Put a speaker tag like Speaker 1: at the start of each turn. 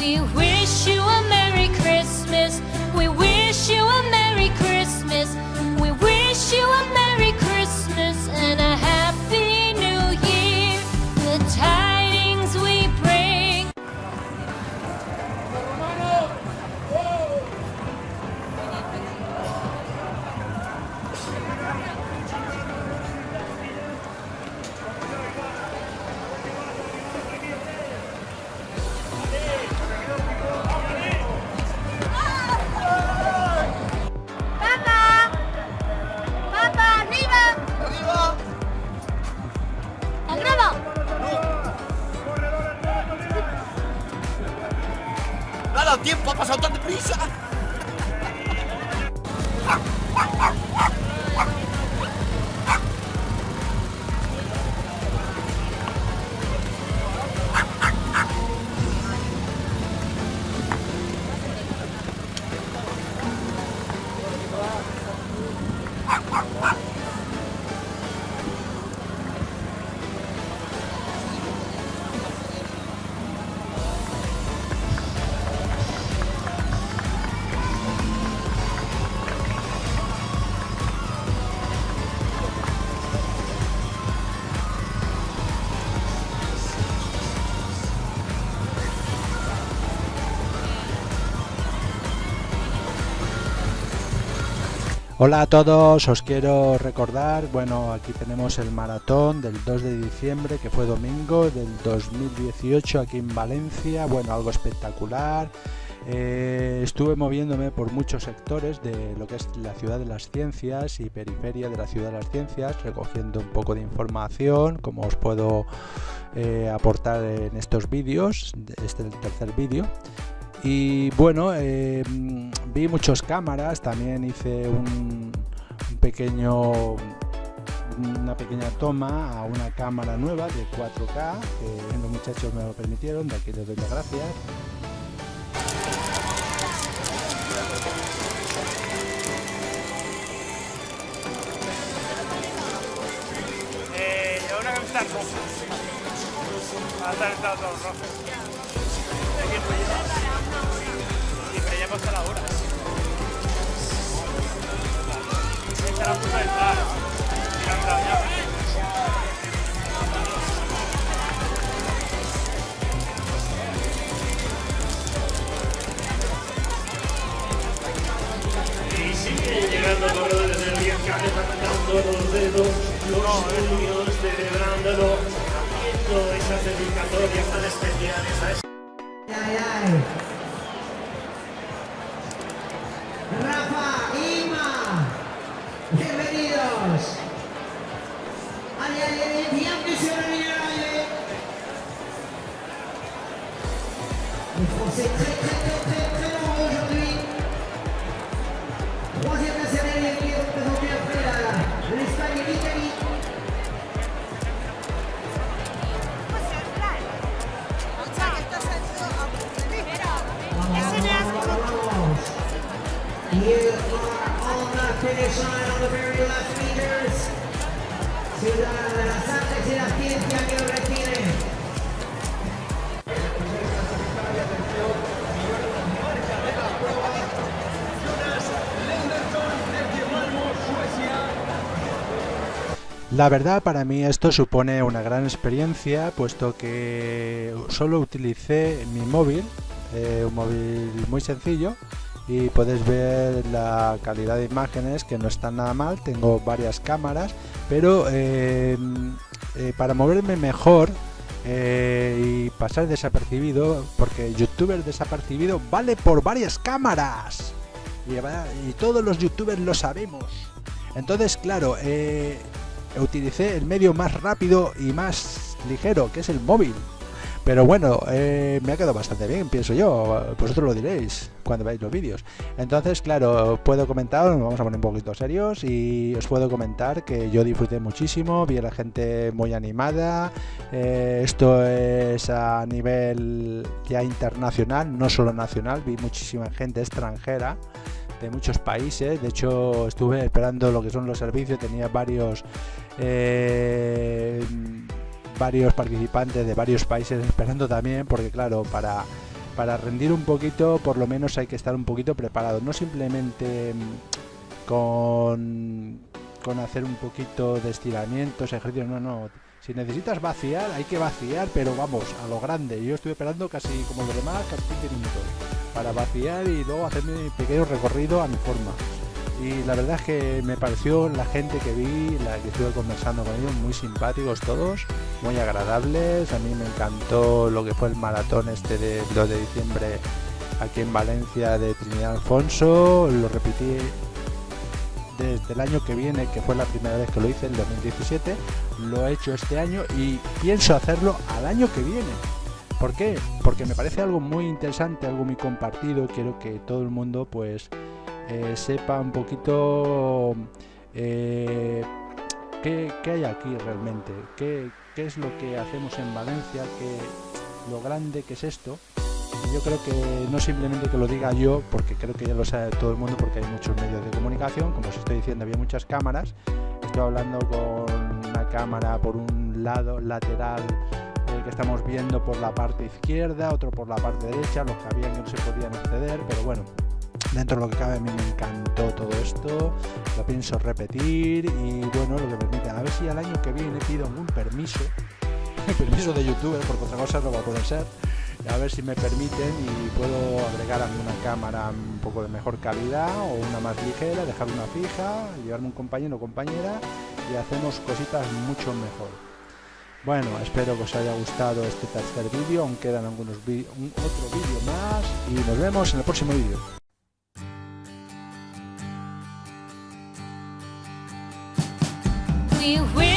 Speaker 1: We wish you a Merry Christmas. We wish you a Merry Christmas. We wish you a Merry Christmas and a Happy New Year. The tidings we bring.
Speaker 2: ¡No ha dado tiempo! ¡Ha pasado tan deprisa!
Speaker 3: Hola a todos, os quiero recordar, bueno, aquí tenemos el maratón del 2 de diciembre, que fue domingo del 2018 aquí en Valencia, bueno, algo espectacular. Estuve moviéndome por muchos sectores de lo que es la ciudad de las ciencias y periferia de la ciudad de las ciencias, recogiendo un poco de información, como os puedo aportar en estos vídeos, este es el tercer vídeo. Y bueno, vi muchas cámaras, también hice una pequeña toma a una cámara nueva de 4K, que los muchachos me lo permitieron, de aquí les doy las gracias.
Speaker 4: Una camiseta roja. Hasta el estado rojo. Y pero ya pasó la hora. Esta la puta de entrar. Ya ha entrado ya.
Speaker 5: Y sigue llegando corredores del Viaje, apretando los dedos, los niños celebrándolo, haciendo esas dedicatorias tan especiales a ese.
Speaker 6: Rafa, Ima, bienvenidos. Allez, bien que se revienne. Les Français très nombreux aujourd'hui. Troisième nationalité qui est représentée après l'Espagne et l'Italie. You are on the finish line on the very last meters. Ciudad de las Artes y la Ciencia que os recibe.
Speaker 3: La verdad, para mí esto supone una gran experiencia, puesto que solo utilicé mi móvil, un móvil muy sencillo, y podéis ver la calidad de imágenes, que no está nada mal. Tengo varias cámaras, pero para moverme mejor y pasar desapercibido, porque youtuber desapercibido vale por varias cámaras, y todos los youtubers lo sabemos. Entonces, claro, utilicé el medio más rápido y más ligero, que es el móvil. Pero bueno, me ha quedado bastante bien, pienso yo. Vosotros lo diréis cuando veáis los vídeos. Entonces, claro, puedo comentar, nos vamos a poner un poquito serios, y os puedo comentar que yo disfruté muchísimo, vi a la gente muy animada. Esto es a nivel ya internacional, no solo nacional. Vi muchísima gente extranjera de muchos países. De hecho, estuve esperando lo que son los servicios, tenía varios participantes de varios países esperando también, porque claro, para para rendir un poquito, por lo menos hay que estar un poquito preparado, no simplemente con hacer un poquito de estiramientos, ejercicios, no. Si necesitas vaciar, hay que vaciar, pero vamos, a lo grande. Yo estuve esperando casi como los demás, casi 15 minutos para vaciar y luego hacer mi pequeño recorrido a mi forma. Y la verdad es que me pareció la gente que vi, la que estuve conversando con ellos, muy simpáticos todos, muy agradables. A mí me encantó lo que fue el maratón este de 2 de diciembre aquí en Valencia de Trinidad Alfonso. Lo repetí desde el año que viene, que fue la primera vez que lo hice, el 2017. Lo he hecho este año y pienso hacerlo al año que viene. ¿Por qué? Porque me parece algo muy interesante, algo muy compartido. Quiero que todo el mundo pues sepa un poquito qué hay aquí realmente, qué es lo que hacemos en Valencia, lo grande que es esto. Yo creo que no simplemente que lo diga yo, porque creo que ya lo sabe todo el mundo, porque hay muchos medios de comunicación, como os estoy diciendo, había muchas cámaras. Estoy hablando con una cámara por un lado lateral que estamos viendo por la parte izquierda, otro por la parte derecha, los que había que no se podían acceder, pero bueno, dentro de lo que cabe a mí me encantó todo esto, lo pienso repetir y bueno, lo que permite, a ver si al año que viene pido algún permiso de youtuber, porque otra cosa no va a poder ser, a ver si me permiten y puedo agregar alguna cámara un poco de mejor calidad o una más ligera, dejar una fija, llevarme un compañero o compañera y hacemos cositas mucho mejor. Bueno, espero que os haya gustado este tercer vídeo, aún quedan otro vídeo más y nos vemos en el próximo vídeo.
Speaker 1: We will